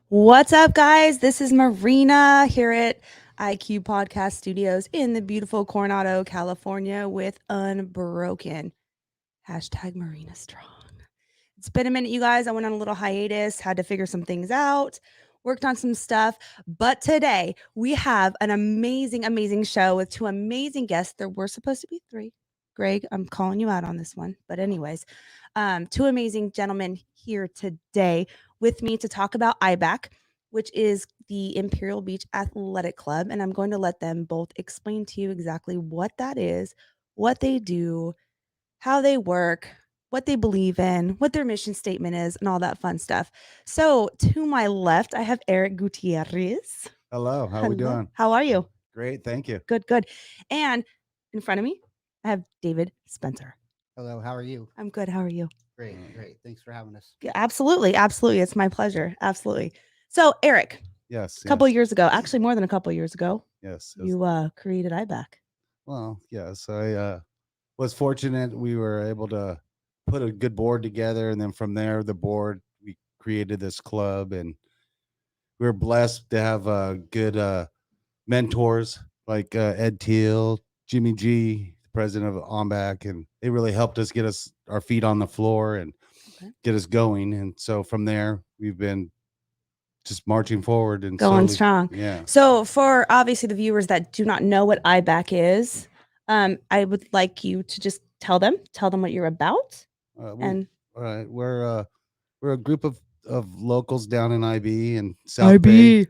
What's up, guys? This is Marina here at IQ Podcast Studios in the beautiful Coronado, California with UnBroken. Hashtag Marina Strong. It's been a minute, you guys. I went on a little hiatus, had to figure some things out, worked on some stuff. But today we have an amazing, amazing show with two amazing guests. There were supposed to be three. Greg, I'm calling you out on this one. But, anyways, two amazing gentlemen here today with me to talk about Ibac, which is the Imperial Beach Athletic Club. And I'm going to let them both explain to you exactly what that is, what they do, how they work, what they believe in, what their mission statement is, and all that fun stuff. So, to my left, I have Eric Gutierrez. Hello, how we doing? How are you? Great, thank you. Good, good. And in front of me, I have David Spencer. Hello, how are you? I'm good. How are you? Great, great. Thanks for having us. Yeah, absolutely, absolutely. It's my pleasure. Absolutely. So, Eric, Yes, a couple yes, years ago, actually more than a couple years ago, yes. you created Ibac. Well, yes, I was fortunate we were able to put a good board together, and then from there, the board we created this club, and we were blessed to have good mentors like Ed Teel, Jimmy G, the president of OMBAC, and they really helped us get us our feet on the floor and Okay. get us going. And so from there, we've been just marching forward and Going slowly, strong. yeah. So, for obviously the viewers that do not know what IBAC is, I would like you to just tell them what you're about. We, And all right, we're a group of locals down in IB and South Bay,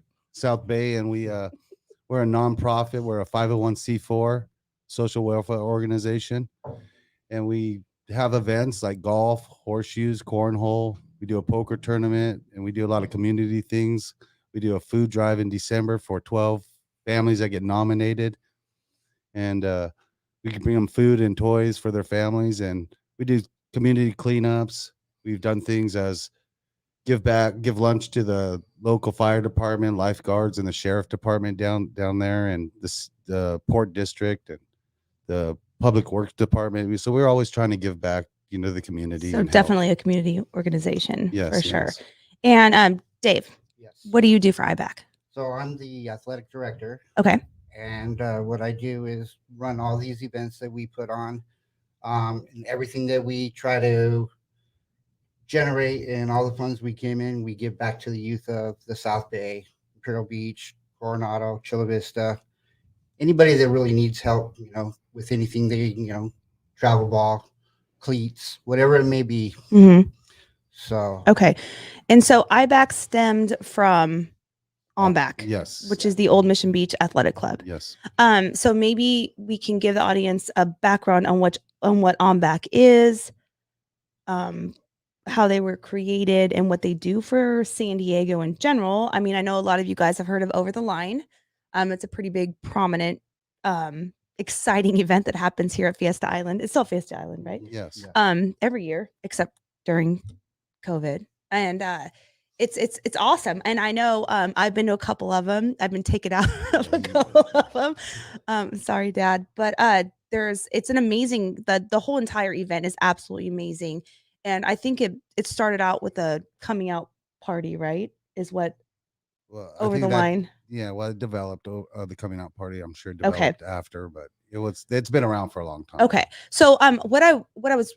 and we're a nonprofit. We're a 501c4 social welfare organization, and we have events like golf, horseshoes, cornhole. We do a poker tournament, and we do a lot of community things. We do a food drive in December for 12 families that get nominated, and we can bring them food and toys for their families, and we do community cleanups. We've done things as give lunch to the local fire department, lifeguards, and the sheriff department down there, and the port district and the public works department. So we're always trying to give back, the community. so and help. definitely a community organization Yes, for sure. yes. And Dave, Yes. what do you do for IBAC? So I'm the athletic director, Okay. and what I do is run all these events that we put on, and everything that we try to generate and all the funds we came in, we give back to the youth of the South Bay, Imperial Beach, Coronado, Chula Vista. Anybody that really needs help, with anything travel ball, cleats, whatever it may be. Mm-hmm. So Okay. And so IBAC stemmed from OMBAC, Yes. which is the Old Mission Beach Athletic Club. Yes. So maybe we can give the audience a background on what OMBAC is, how they were created, and what they do for San Diego in general. I mean, I know a lot of you guys have heard of Over the Line. It's a pretty big, prominent, exciting event that happens here at Fiesta Island. It's still Fiesta Island, right? Yes. Yeah. Every year except during COVID, and it's awesome. And I know I've been to a couple of them. I've been taken out of a couple of them. Sorry, Dad, but it's an amazing. The whole entire event is absolutely amazing, and I think it started out with a coming out party, right? Is what Well, Over the Line. Yeah. Well, it developed the coming out party. I'm sure Okay. developed after, but it's been around for a long time. Okay, so what I was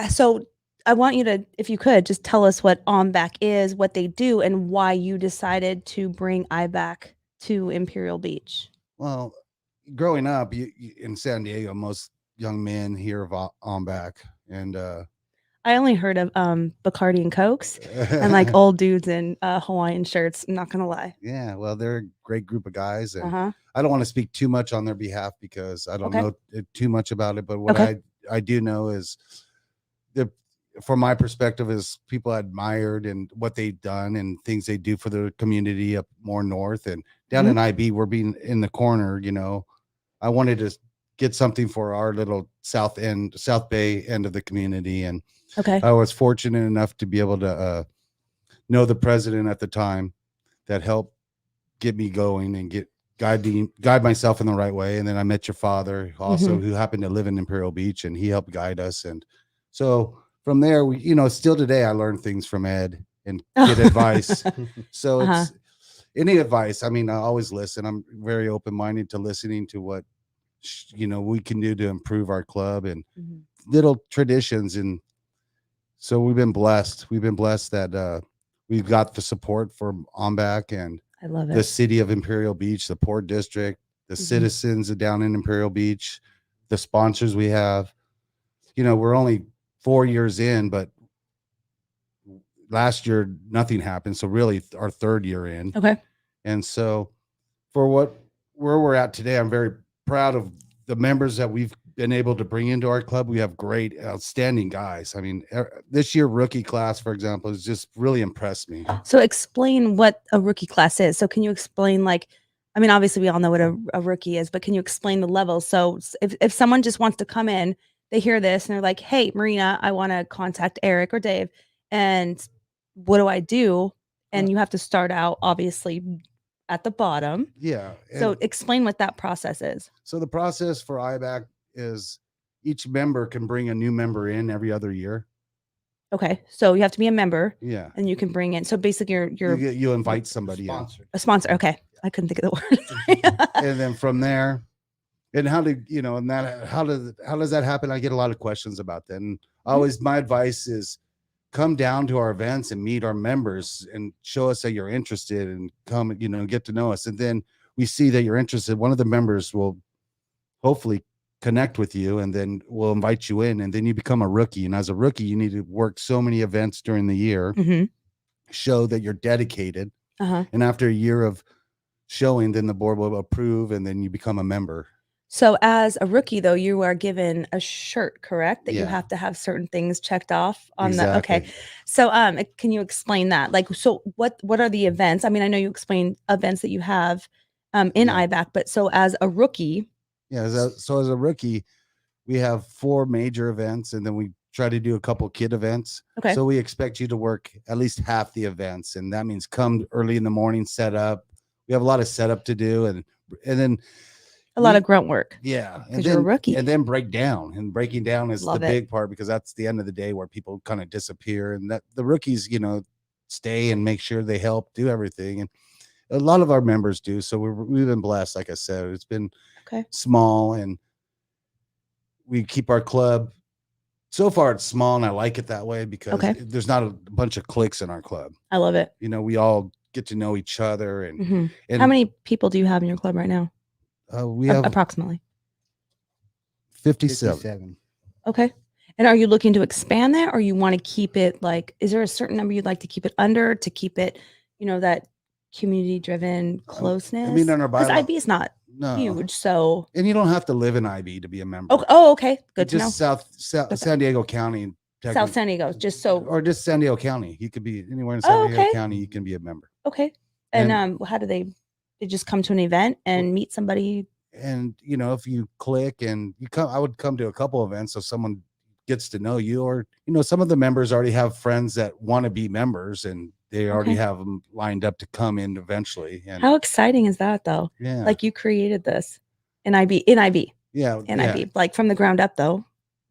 so I want you to, if you could, just tell us what OMBAC is, what they do, and why you decided to bring IBAC to Imperial Beach. Well, growing up in San Diego, most young men hear of OMBAC, and I only heard of Bacardi and Cokes and like old dudes in Hawaiian shirts. I'm not gonna lie. Yeah, well, they're a great group of guys, and Uh-huh. I don't want to speak too much on their behalf because I don't Okay. know too much about it. But what Okay. I do know is from my perspective, is people admired and what they've done and things they do for the community up more north and down in IB. We're being in the corner. I wanted to get something for our little South Bay end of the community, and Okay. I was fortunate enough to be able to know the president at the time that helped get me going and guide myself in the right way. And then I met your father also, who happened to live in Imperial Beach, and he helped guide us. And so from there, we, still today I learn things from Ed and get advice. So Uh-huh. it's any advice. I mean, I always listen. I'm very open-minded to listening to what we can do to improve our club and Mhm. little traditions. And so we've been blessed. We've been blessed that we've got the support from Ibac and I love the it. city of Imperial Beach, the Port District, the Mhm. citizens down in Imperial Beach, the sponsors we have. We're only 4 years in, but last year nothing happened. So really our third year in. Okay. And so for where we're at today, I'm very proud of the members that we've been able to bring into our club. We have great, outstanding guys. I mean, this year rookie class, for example, has just really impressed me. So explain what a rookie class is. So can you explain, like, I mean, obviously we all know what a rookie is, but can you explain the levels? So if someone just wants to come in, they hear this and they're like, hey, Marina, I want to contact Eric or Dave. And what do I do? And you have to start out obviously at the bottom. Yeah. So And explain what that process is. so the process for Ibac is each member can bring a new member in every other year. Okay. So you have to be a member Yeah. and you can bring in. So basically You invite somebody in. Sponsor. a sponsor. Okay. I couldn't think of the word. And then from there, and how does that happen? I get a lot of questions about that. And always my advice is come down to our events and meet our members and show us that you're interested and come, get to know us. And then we see that you're interested. One of the members will hopefully connect with you, and then we'll invite you in, and then you become a rookie. And as a rookie, you need to work so many events during the year, show that you're dedicated. And after a year of showing, then the board will approve, and then you become a member. So as a rookie, though, you are given a shirt, correct? That you Yeah. have to have certain things checked off on Exactly. the. Okay. So can you explain that? Like, so what are the events? I mean, I know you explained events that you have in Yeah. Ibac, but so as a rookie. Yeah. So as a rookie, we have 4 major events, and then we try to do a couple kid events. Okay. So we expect you to work at least half the events, and that means come early in the morning, set up. We have a lot of setup to do, and then A lot of grunt work. Yeah. Because you're a rookie. And then break down. And breaking down is Love the it. big part, because that's the end of the day where people kind of disappear, and that the rookies, stay and make sure they help do everything. And a lot of our members do. So we've been blessed. Like I said, it's been small, and we keep our club. So far it's small, and I like it that way because there's not a bunch of cliques in our club. I love it. We all get to know each other. And how many people do you have in your club right now? We have approximately 57. Okay. And are you looking to expand that, or you want to keep it like, is there a certain number you'd like to keep it under to keep it, that community driven closeness? I mean, on our because bylaw, IB is not huge. So, and you don't have to live in IB to be a member. Okay. Good to know. Just San Diego County. South San Diego, just so. Or just San Diego County. You could be anywhere in San Diego County. You can be a member. Okay. And how do they just come to an event and meet somebody? And if you click and you come, I would come to a couple events so someone gets to know you, or some of the members already have friends that want to be members, and they already have them lined up to come in eventually. And how exciting is that, though? Yeah, like you created this in IB. Yeah, IB, like from the ground up, though.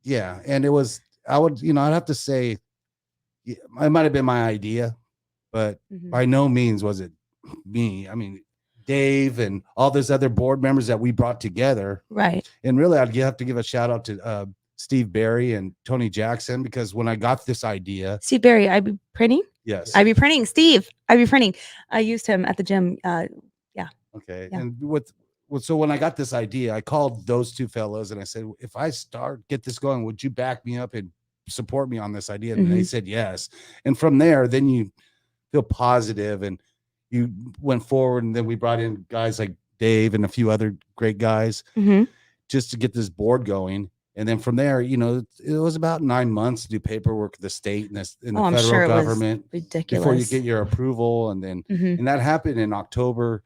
Yeah, and it was. I'd have to say, it might have been my idea, but by no means was it me. I mean, Dave and all those other board members that we brought together. Right. And really, I'd have to give a shout out to Steve Barry and Tony Jackson, because when I got this idea. Steve Barry, IB Printing? Yes. IB Printing. Steve, IB Printing. I used him at the gym. Yeah. Okay. Yeah. And so when I got this idea, I called those two fellows and I said, if I get this going, would you back me up and support me on this idea? And they said yes. And from there, then you feel positive, and you went forward, and then we brought in guys like Dave and a few other great guys just to get this board going. And then from there, it was about 9 months to do paperwork with the state and the federal government. Ridiculous. Before you get your approval. And then and that happened in October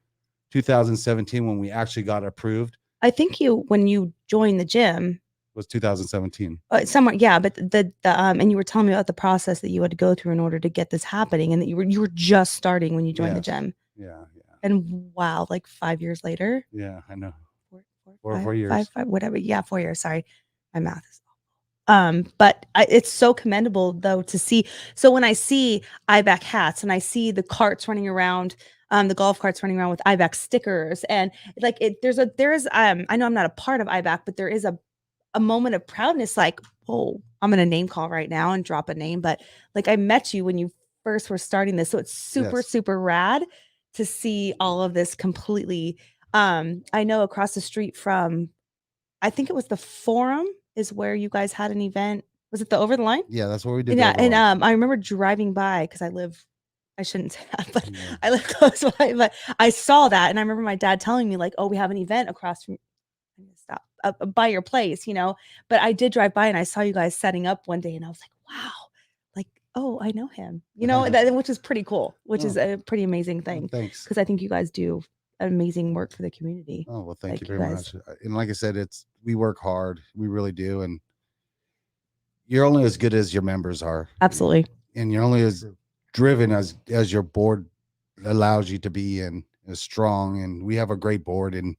2017 when we actually got approved. I think when you joined the gym was 2017. Somewhere, yeah. But the and you were telling me about the process that you had to go through in order to get this happening, and that you were just starting when you joined the gym. Yeah. And wow, like 5 years later. Yeah, I know. 4 years. Five, whatever. Yeah, 4 years. Sorry, my math is But it's so commendable though to see. So when I see Ibac hats and I see the carts running around, the golf carts running around with Ibac stickers, and like I know I'm not a part of Ibac, but there is a moment of proudness, like, oh, I'm gonna name call right now and drop a name, but like I met you when you first were starting this, so it's super Yes. super rad to see all of this completely. I know across the street from, I think it was the Forum, is where you guys had an event. Was it the Over the Line? Yeah, that's what we did. And yeah, the overall. and I remember driving by because I shouldn't say that, but Yeah. I live close by. But I saw that, and I remember my dad telling me like, "Oh, we have an event across from." I'm gonna stop by your place, you know. But I did drive by, and I saw you guys setting up one day, and I was like, "Wow, like, oh, I know him," you know, which is pretty cool, which is a pretty amazing thing. Thanks. Because I think you guys do amazing work for the community. Oh well, thank Like, you you very guys- much. And like I said, we work hard. We really do, and you're only as good as your members are. Absolutely. And you're only as driven as your board allows you to be, and as strong. And we have a great board, and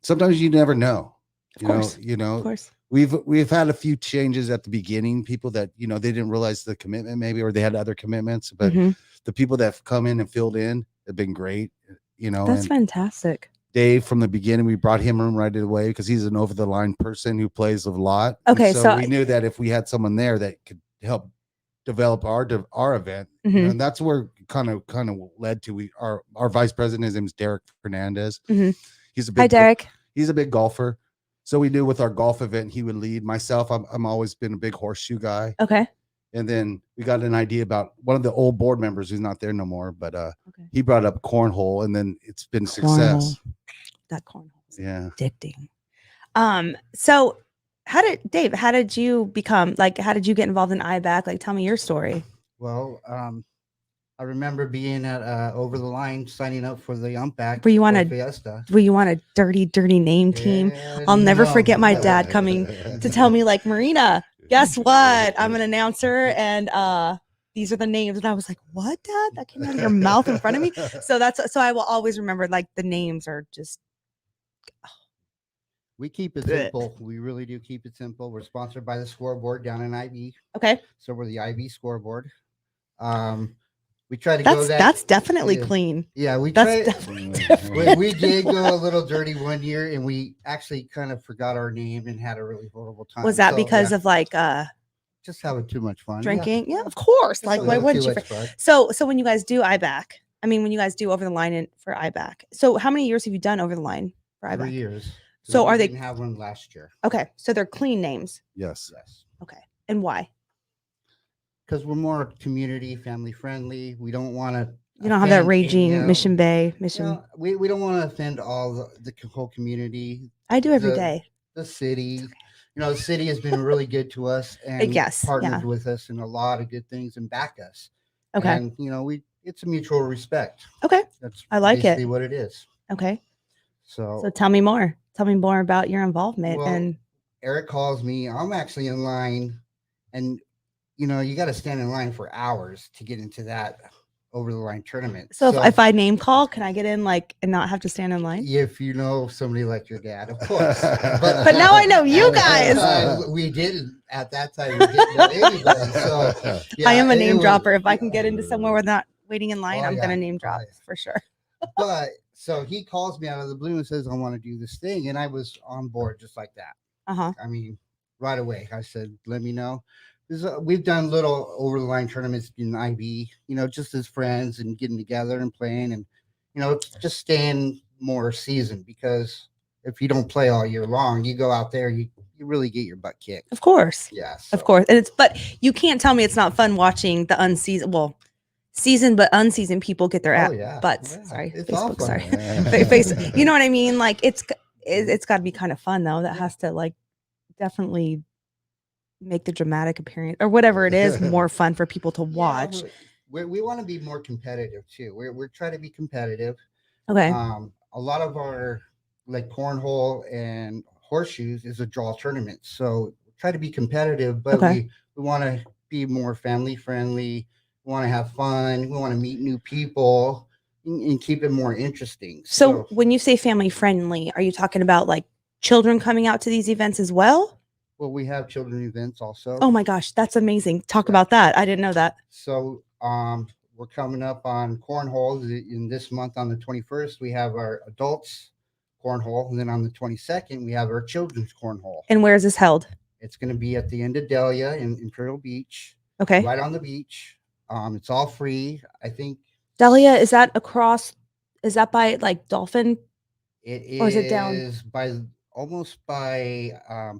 sometimes you never know. Of course. Of course. We've had a few changes at the beginning. People that they didn't realize the commitment maybe, or they had other commitments. But the people that have come in and filled in have been great. That's fantastic. Dave, from the beginning, we brought him in right away because he's an over the line person who plays a lot. Okay, and so we knew that if we had someone there that could help develop our event, and that's where kind of led to our vice president. His name's Derek Fernandez. He's a big Hi, Derek. He's a big golfer, so we knew with our golf event he would lead. Myself, I'm always been a big horseshoe guy. Okay. And then we got an idea about one of the old board members who's not there no more, but he brought up cornhole, and then it's been success. That cornhole is addicting. So how did you become, like, how did you get involved in Ibac? Like, tell me your story. Well, I remember being at Over the Line, signing up for the Ibac. Were you on Fiesta. Were you on a dirty name team? I'll never forget my dad coming to tell me, like, Marina, guess what? I'm an announcer, and these are the names. And I was like, what, Dad? That came out of your mouth in front of me. So I will always remember, like, the names are just. We keep it simple. We really do keep it simple. We're sponsored by the Scoreboard down in IB. Okay. So we're the IB Scoreboard. We try to go that. That's definitely clean. Yeah, we did go a little dirty one year, and we actually kind of forgot our name and had a really horrible time. Was that because of like just having too much fun? Drinking? Yeah, of course. Like, why wouldn't you? So when you guys do Ibac, when you guys do Over the Line for Ibac, so how many years have you done Over the Line for Ibac? 3 years. So are they? Didn't have one last year. Okay, so they're clean names. Yes. Okay, and why? Because we're more community, family friendly. We don't want to. You don't have that raging Mission Bay mission. We don't want to offend all the whole community. I do every day. The city, the city has been really good to us and partnered with us in a lot of good things and back us. Okay. And it's a mutual respect. Okay. That's I like basically what it is. Okay. So tell me more. Tell me more about your involvement. Well, and Eric calls me. I'm actually in line, and you got to stand in line for hours to get into that Over the Line tournament. So if I name call, can I get in and not have to stand in line? If you know somebody like your dad, of course. But now I know you guys. We didn't at that time. We didn't know anybody. So I am a name dropper. If I can get into somewhere where not waiting in line, I'm gonna name drop for sure. But so he calls me out of the blue and says, I want to do this thing. And I was on board just like that. I mean, right away. I said, let me know. We've done little Over the Line tournaments in IB, just as friends and getting together and playing and, just staying more seasoned, because if you don't play all year long, you go out there, you really get your butt kicked. Of course. Yeah. Of course. And but you can't tell me it's not fun watching the seasoned but unseasoned people get their butts. Yeah, sorry, it's Facebook. awful. Sorry, you know what I mean? Like it's got to be kind of fun though. That has to definitely make the dramatic appearance or whatever it is more fun for people to watch. We want to be more competitive too. We're trying to be competitive. Okay. A lot of our cornhole and horseshoes is a draw tournament, so try to be competitive, but we want to be more family friendly. We want to have fun. We want to meet new people and keep it more interesting. So when you say family friendly, are you talking about children coming out to these events as well? Well, we have children events also. Oh my gosh, that's amazing. Talk Yeah. about that. I didn't know that. So we're coming up on cornhole in this month. On the 21st, we have our adults cornhole, and then on the 22nd, we have our children's cornhole. And where is this held? It's going to be at the end of Delia in Imperial Beach. Okay. Right on the beach. It's all free. I think Delia, is that across? Is that by like Dolphin? it is, Or is it down? by almost by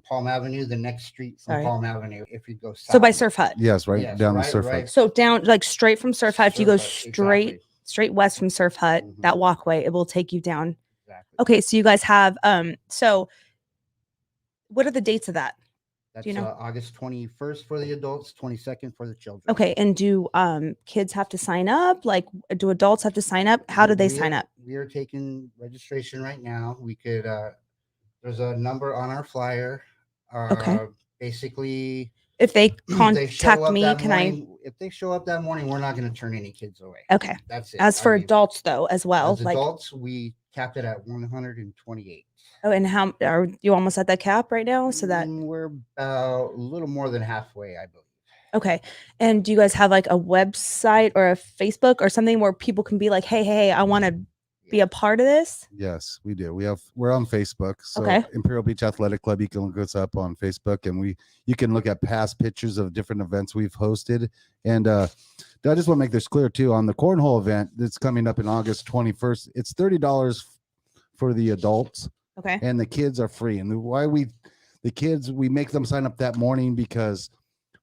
Palm Avenue, the next street from Sorry. Palm Avenue. If you go south. So by Surf Hut. Yes, right Yes, down the right- surf. right. So down like straight from Surf Hut. If you go Surf Hut, straight exactly. straight west from Surf Hut, Mhm. that walkway, it will take you down. Exactly. Okay, so you guys have so what are the dates of that? That's you know? August 21st for the adults, 22nd for the children. Okay, and do kids have to sign up? Like do adults have to sign up? How do they sign up? We are taking registration right now. We could there's a number on our flyer. Okay. Basically, If they they show contact up me, that can morning, if they show up that morning, we're not going to turn any kids away. Okay. That's it. As I for mean, adults though, as well, as like adults, we capped it at 128. oh, and how are you almost at that cap right now? So that We're about a little more than halfway, I believe. okay. And do you guys have like a website or a Facebook or something where people can be like, hey, I want to be a part of this? Yes, we do. We're on Facebook. So Okay. Imperial Beach Athletic Club, you can look us up on Facebook, and you can look at past pictures of different events we've hosted. And I just want to make this clear too. On the cornhole event that's coming up in August 21st, it's $30 for the adults, Okay. and the kids are free. And we make them sign up that morning because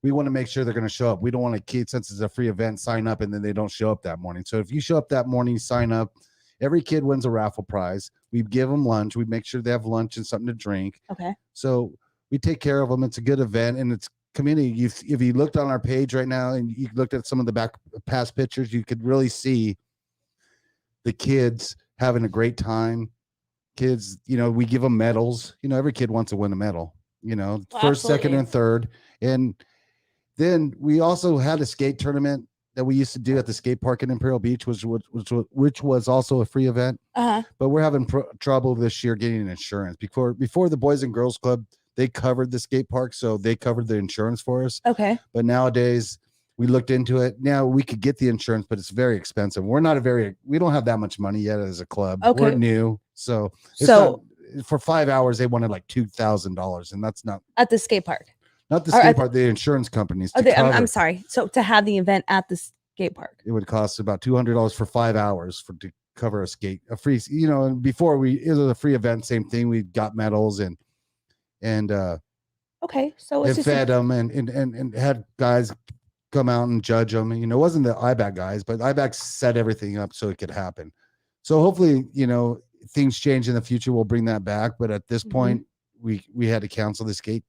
we want to make sure they're going to show up. We don't want a kid, since it's a free event, sign up and then they don't show up that morning. So if you show up that morning, sign up. Every kid wins a raffle prize. We give them lunch. We make sure they have lunch and something to drink. Okay. So we take care of them. It's a good event, and it's community. If you looked on our page right now and you looked at some of the past pictures, you could really see the kids having a great time. Kids, we give them medals. Every kid wants to win a medal. First, second, and third. And then we also had a skate tournament that we used to do at the skate park in Imperial Beach, which was also a free event. Uh-huh. But we're having trouble this year getting insurance. Before the Boys and Girls Club, they covered the skate park, so they covered the insurance for us. Okay. But nowadays, we looked into it. Now we could get the insurance, but it's very expensive. We don't have that much money yet as a club. Okay. We're new, so for 5 hours they wanted like $2,000, and that's not at the skate park. Not the skate park, the insurance companies. I'm sorry. So to have the event at the skate park, it would cost about $200 for 5 hours to cover a free. And before it was a free event, same thing. We got medals and okay, so it's and fed them and had guys come out and judge them. It wasn't the Ibac guys, but Ibac set everything up so it could happen. So hopefully, things change in the future. We'll bring that back. But at this point, we had to cancel the skate.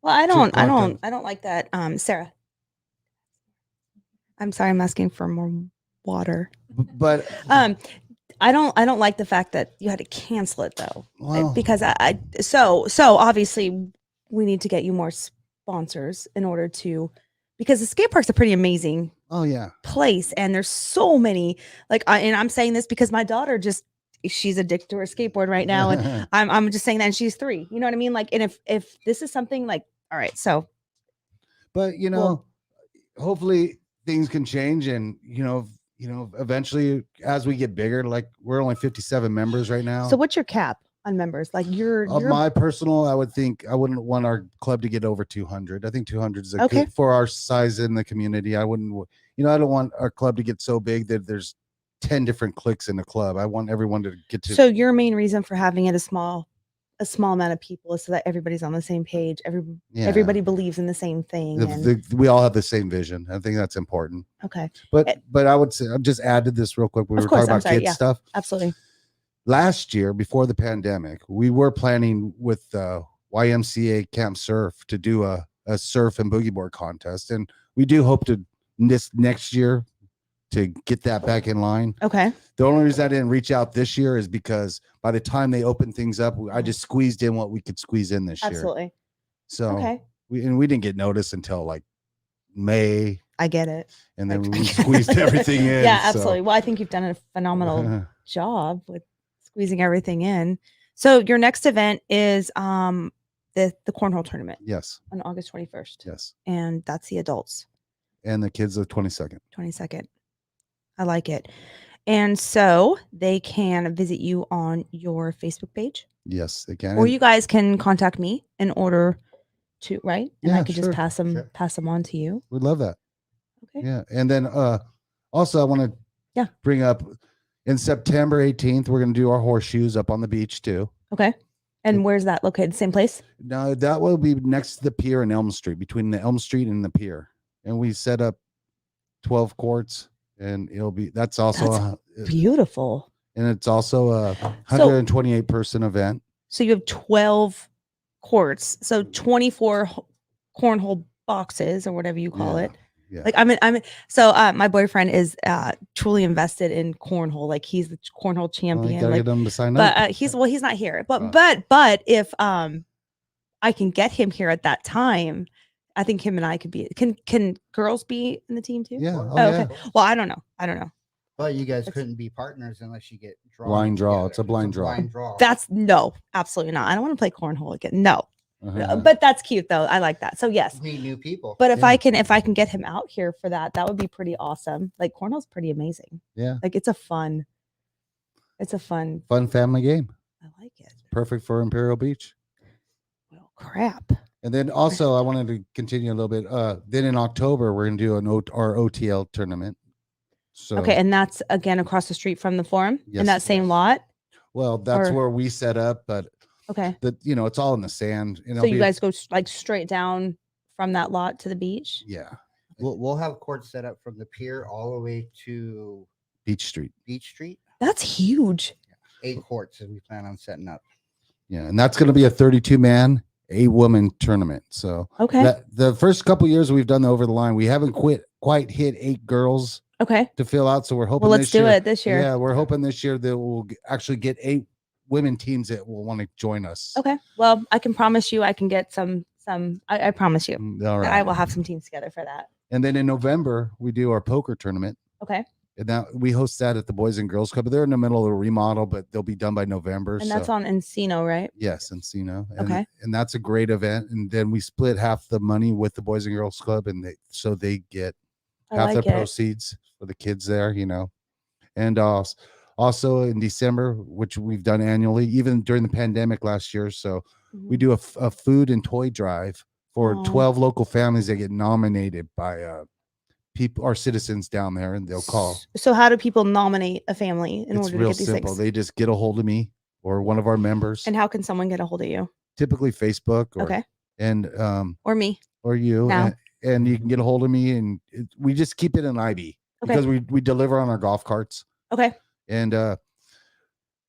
Well, I don't like that. Sarah, I'm sorry, I'm asking for more water. But I don't like the fact that you had to cancel it though. Well, because so obviously we need to get you more sponsors in order to, because the skate park's a pretty amazing place, and there's so many and I'm saying this because my daughter she's addicted to her skateboard right now, and I'm just saying that, and she's 3. You know what I mean? And if this is something all right, so. But hopefully things can change, and eventually as we get bigger, we're only 57 members right now. So what's your cap on members? You're my personal, I wouldn't want our club to get over 200. I think 200 is good for our size in the community. I wouldn't, I don't want our club to get so big that there's 10 different cliques in the club. I want everyone to get to. So your main reason for having it a small amount of people is so that everybody's on the same page. Everybody believes in the same thing. We all have the same vision. I think that's important. Okay. But I would say, I'll just add to this real quick. We were talking about kids stuff. Absolutely. Last year, before the pandemic, we were planning with YMCA Camp Surf to do a surf and boogie board contest. And we do hope to next year to get that back in line. Okay. The only reason I didn't reach out this year is because by the time they opened things up, I just squeezed in what we could squeeze in this year. Absolutely. So we didn't get notice until May. I get it. And then we squeezed everything in. Yeah, absolutely. Well, I think you've done a phenomenal job with squeezing everything in. So your next event is the cornhole tournament Yes. on August 21st. Yes. And that's the adults. And the kids the 22nd. 22nd. I like it. And so they can visit you on your Facebook page. Yes, they can. Or you guys can contact me in order to, right? And I Yeah, could sure, just pass them on to you. We'd love that. Okay. Yeah. And then also I want to bring up in September 18th, we're going to do our horseshoes up on the beach too. Okay. And where's that located? Same place? No, that will be next to the pier in Elm Street, between the Elm Street and the pier. And we set up 12 courts, and that's also beautiful. And it's also a 128 person event. So you have 12 courts. So 24 cornhole boxes or whatever you call it. Yeah. Like my boyfriend is truly invested in cornhole. Like he's the cornhole champion. Gotta get him to sign up. But he's not here. But if I can get him here at that time, I think him and I could be. Can girls be in the team too? Yeah. Okay. Well, I don't know. But you guys couldn't be partners unless you get blind draw. Together. It's a blind draw. That's no, absolutely not. I don't want to play cornhole again. No. But that's cute though. I like that. So yes, meet new people. But if I can get him out here for that would be pretty awesome. Like cornhole's pretty amazing. Yeah. Like it's a fun family game. I like it. Perfect for Imperial Beach. Well, crap. And then also I wanted to continue a little bit. Then in October we're gonna do our OTL tournament. So okay, and that's again across the street from the forum in that same lot. Well, that's where we set up, but okay, it's all in the sand. So you guys go like straight down from that lot to the beach. Yeah, we'll have courts set up from the pier all the way to Beach Street. That's huge. 8 courts that we plan on setting up. Yeah, and that's going to be a 32-man, 8-woman tournament. So okay, the first couple years we've done the over the line, we haven't quite hit 8 girls. Okay. To fill out, so we're hoping. Well, let's do it this year. Yeah, we're hoping this year that we'll actually get 8 women teams that will want to join us. Okay. Well, I can promise you, I can get some. I promise you. All right. I will have some teams together for that. And then in November we do our poker tournament. Okay. And now we host that at the Boys and Girls Club. They're in the middle of a remodel, but they'll be done by November. And that's on Encino, right? Yes, Encino. Okay. And that's a great event. And then we split half the money with the Boys and Girls Club, and they get half the proceeds for the kids there, and also in December, which we've done annually, even during the pandemic last year. So we do a food and toy drive for 12 local families that get nominated by people or citizens down there, and they'll call. So how do people nominate a family in order to get these simple. things? They just get a hold of me or one of our members. And how can someone get a hold of you? Typically Facebook or me or you. now. And you can get a hold of me, and we just keep it in IB because we deliver on our golf carts. Okay. And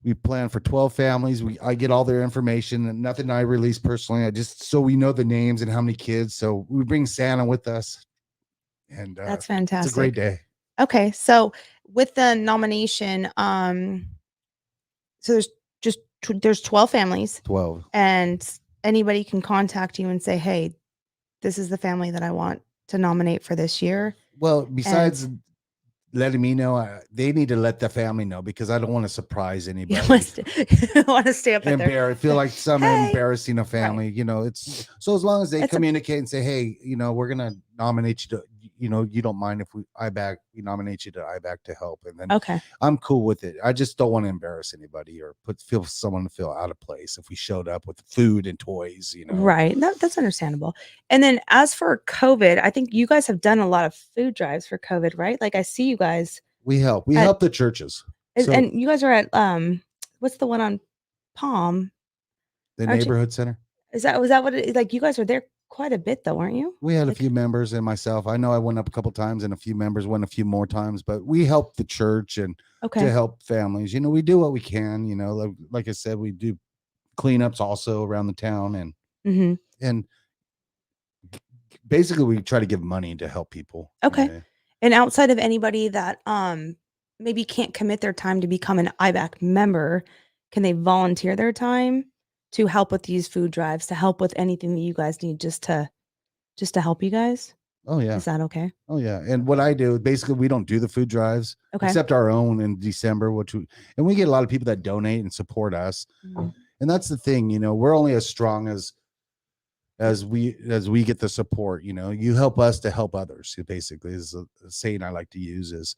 we plan for 12 families. I get all their information, and nothing I release personally. I just so we know the names and how many kids. So we bring Santa with us, and that's fantastic. It's a great day. Okay, so with the nomination, so there's 12 families. 12, and anybody can contact you and say, hey, this is the family that I want to nominate for this year. Well, besides letting me know, they need to let the family know, because I don't want to surprise anybody. You want to stay up there. I feel like embarrassing a family. Right. It's so as long as they communicate and say, hey, we're gonna nominate you to, you don't mind if we nominate you to Ibac to help, and then I'm cool with it. I just don't want to embarrass anybody or feel out of place if we showed up with food and toys. Right. That's understandable. And then as for COVID, I think you guys have done a lot of food drives for COVID, right? Like I see you guys. We help the churches. And you guys are at what's the one on Palm? The neighborhood center. Was that what it is? Like you guys were there quite a bit though, weren't you? We had a few members and myself. I know I went up a couple times, and a few members went a few more times, but we help the church and to help families. We do what we can. Like I said, we do cleanups also around the town, and basically we try to give money to help people. Okay. And outside of anybody that maybe can't commit their time to become an Ibac member, can they volunteer their time to help with these food drives, to help with anything that you guys need, just to help you guys? Oh yeah. Is that okay? Oh yeah. And what I do, basically, we don't do the food drives except our own in December, and we get a lot of people that donate and support us. And that's the thing, we're only as strong as as we get the support. You help us to help others. It basically is a saying I like to use is,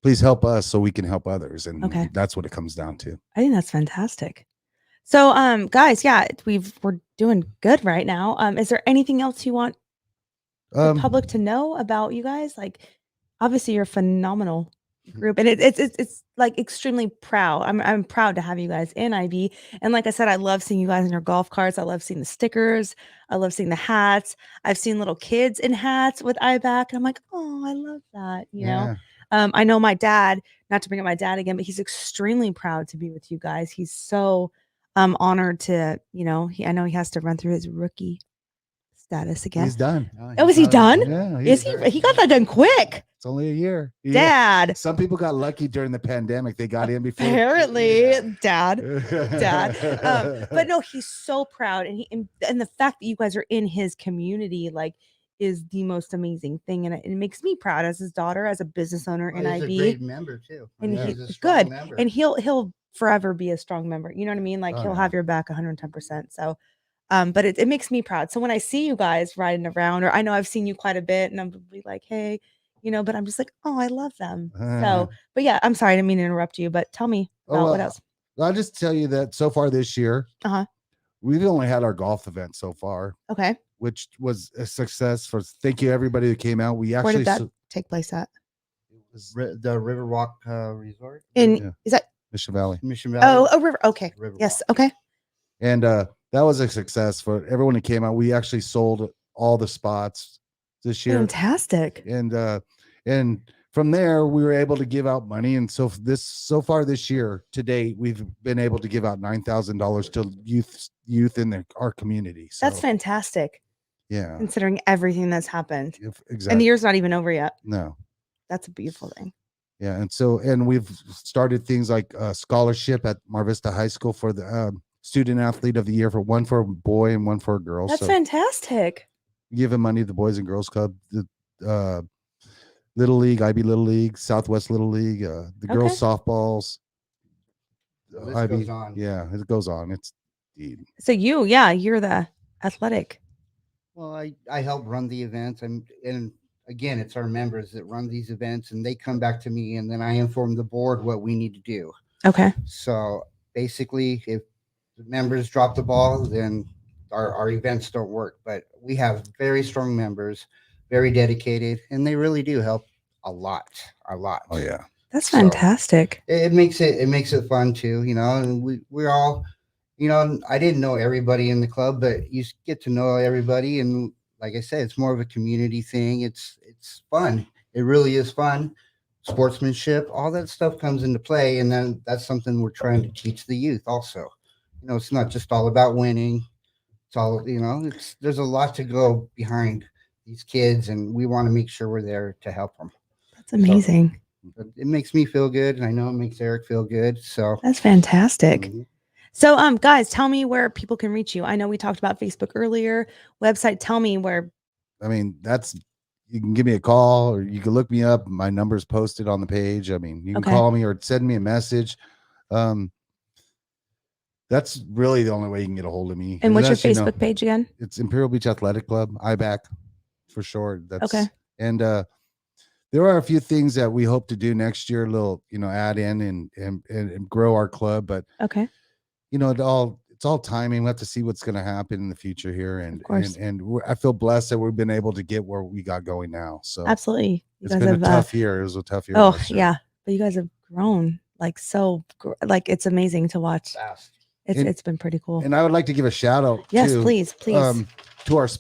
please help us so we can help others, and Okay. that's what it comes down to. I think that's fantastic. So, guys, yeah, we're doing good right now. Is there anything else you want the public to know about you guys? Like, obviously, you're a phenomenal group, and it's like extremely proud. I'm proud to have you guys in IB. And like I said, I love seeing you guys in your golf carts. I love seeing the stickers. I love seeing the hats. I've seen little kids in hats with Ibac, and I'm like, oh, I love that. You know. I know my dad. Not to bring up my dad again, but he's extremely proud to be with you guys. He's so honored to. I know he has to run through his rookie status again. He's done. Oh, is he done? Yeah. Is he? He got that done quick. It's only a year. Dad. Some people got lucky during the pandemic. They got in before. Apparently, Dad. But no, he's so proud, and the fact that you guys are in his community, like, is the most amazing thing, and it makes me proud as his daughter, as a business owner in IB. He's a great member too, and he's he's a strong good, member. and he'll forever be a strong member. You know what I mean? Like, he'll have your back 110%. So. But it makes me proud. So when I see you guys riding around, or I know I've seen you quite a bit, and I'm be like, hey, but I'm just like, oh, I love them. So, but yeah, I'm sorry, I didn't mean to interrupt you, but tell me about what else. I'll just tell you that so far this year, we've only had our golf event so far. Okay. Which was a success. Thank you everybody who came out. We actually, where did that take place at? It was the Riverwalk Resort. Is that Mission Valley? Mission Valley. Oh, River. Okay. Riverwalk. Yes. Okay. And that was a success for everyone who came out. We actually sold all the spots this year. Fantastic. And from there, we were able to give out money. And so far this year, to date, we've been able to give out $9,000 to youth in our community. So that's fantastic. Yeah. Considering everything that's happened. Exactly. And the year's not even over yet. No. That's a beautiful thing. Yeah. And we've started things like a scholarship at Mar Vista High School for the student athlete of the year, one for a boy and one for a girl. That's fantastic. Giving money to the Boys and Girls Club, the Little League, IB Little League, Southwest Little League, the girls softballs. IB, goes on. Yeah, it goes on. It's so you're the athletic. Well, I help run the events, and again, it's our members that run these events, and they come back to me, and then I inform the board what we need to do. Okay. So basically, if the members drop the ball, then our events don't work. But we have very strong members, very dedicated, and they really do help a lot. Oh yeah, that's fantastic. It makes it fun too, and we're all, I didn't know everybody in the club, but you get to know everybody, and like I said, it's more of a community thing. It's fun. It really is fun. Sportsmanship, all that stuff comes into play, and then that's something we're trying to teach the youth also. It's not just all about winning. It's all, there's a lot to go behind these kids, and we want to make sure we're there to help them. That's amazing. So, it makes me feel good, and I know it makes Eric feel good. So that's fantastic. Mm-hmm. So, guys, tell me where people can reach you. I know we talked about Facebook earlier. Website, tell me where. I mean, you can give me a call, or you can look me up. My number's posted on the page. I mean, you can call me or send me a message. That's really the only way you can get a hold of me. And what's your Facebook page again? It's Imperial Beach Athletic Club, Ibac for short. That's okay. And there are a few things that we hope to do next year, a little, add in and grow our club. But okay. It's all timing. We have to see what's going to happen in the future here. And I feel blessed that we've been able to get where we got going now. So absolutely. It's been a tough year. It was a tough year. Oh yeah. But you guys have grown it's amazing to watch. Fast. It's been pretty cool. And I would like to give a shout out. Yes, please. To our